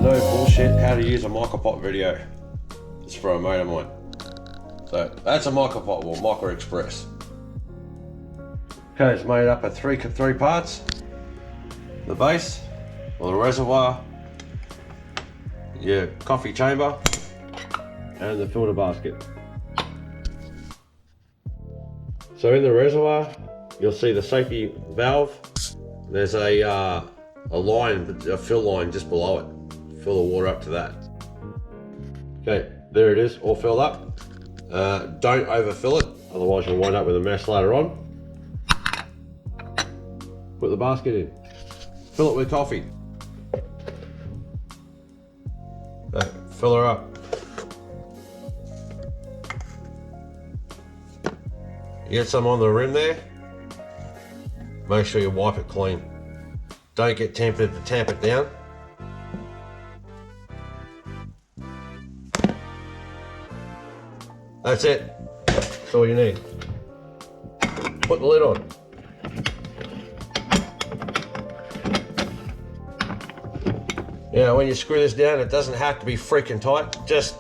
no bullshit how to use a Moka pot video. It's for a mate of mine. So that's a Moka pot, or Moka Express. Okay, it's made up of three parts. The base, or the reservoir, your coffee chamber, and the filter basket. So in the reservoir, you'll see the safety valve. There's a line, a fill line just below it. Fill the water up to that. Okay, there it is, all filled up. Don't overfill it, otherwise you'll wind up with a mess later on. Put the basket in. Fill it with coffee. Okay, fill her up. You get some on the rim there. Make sure you wipe it clean. Don't get tempted to tamp it down. That's it. That's all you need. Put the lid on. Yeah, when you screw this down, it doesn't have to be freaking tight, just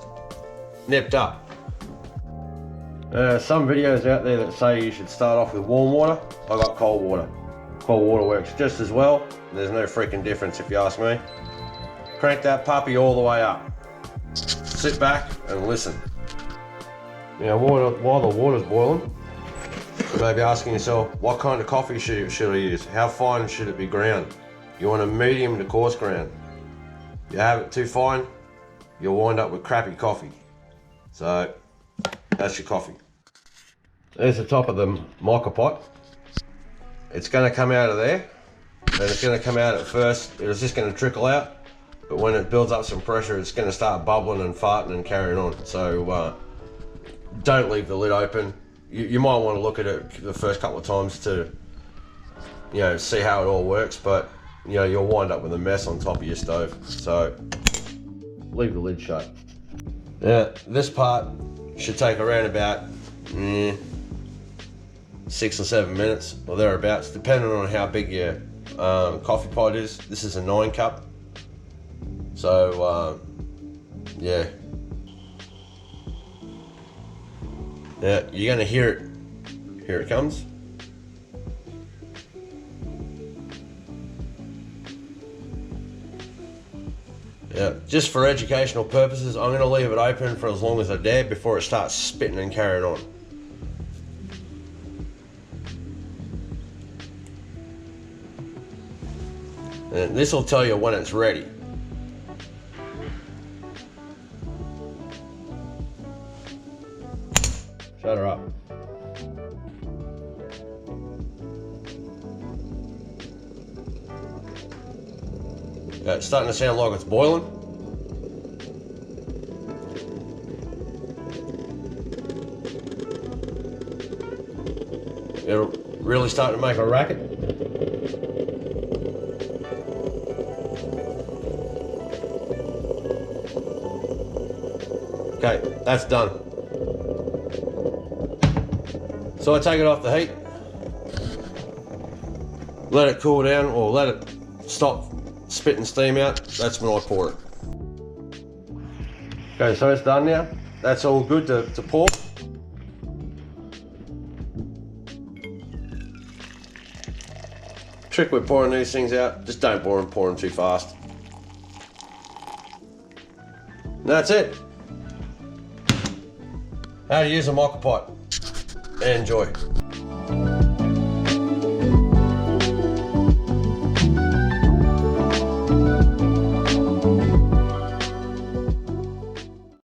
nipped up. Some videos out there that say you should start off with warm water. I got cold water. Cold water works just as well. There's no freaking difference if you ask me. Crank that puppy all the way up. Sit back and listen. Now while the water's boiling, you may be asking yourself, what kind of coffee should I use? How fine should it be ground? You want a medium to coarse ground. If you have it too fine, you'll wind up with crappy coffee. So that's your coffee. There's the top of the Moka pot. It's going to come out of there, and it's going to come out at first. It's just going to trickle out, but when it builds up some pressure, it's going to start bubbling and farting and carrying on. So don't leave the lid open. You might want to look at it the first couple of times to, see how it all works, but you'll wind up with a mess on top of your stove. So leave the lid shut. Now this part should take around about 6 or 7 minutes or thereabouts, depending on how big your coffee pot is. This is a 9 cup, so yeah, you're gonna hear it. Here it comes. Yeah, just for educational purposes, I'm going to leave it open for as long as I dare before it starts spitting and carrying on. And this will tell you when it's ready. Shut her up. It's starting to sound like it's boiling. It'll really start to make a racket. Okay, that's done. So I take it off the heat, let it cool down, or let it stop spitting steam out. That's when I pour it. Okay, so it's done now. That's all good to pour. Trick with pouring these things out, just don't pour them too fast. And that's it. How to use a Moka pot. Enjoy.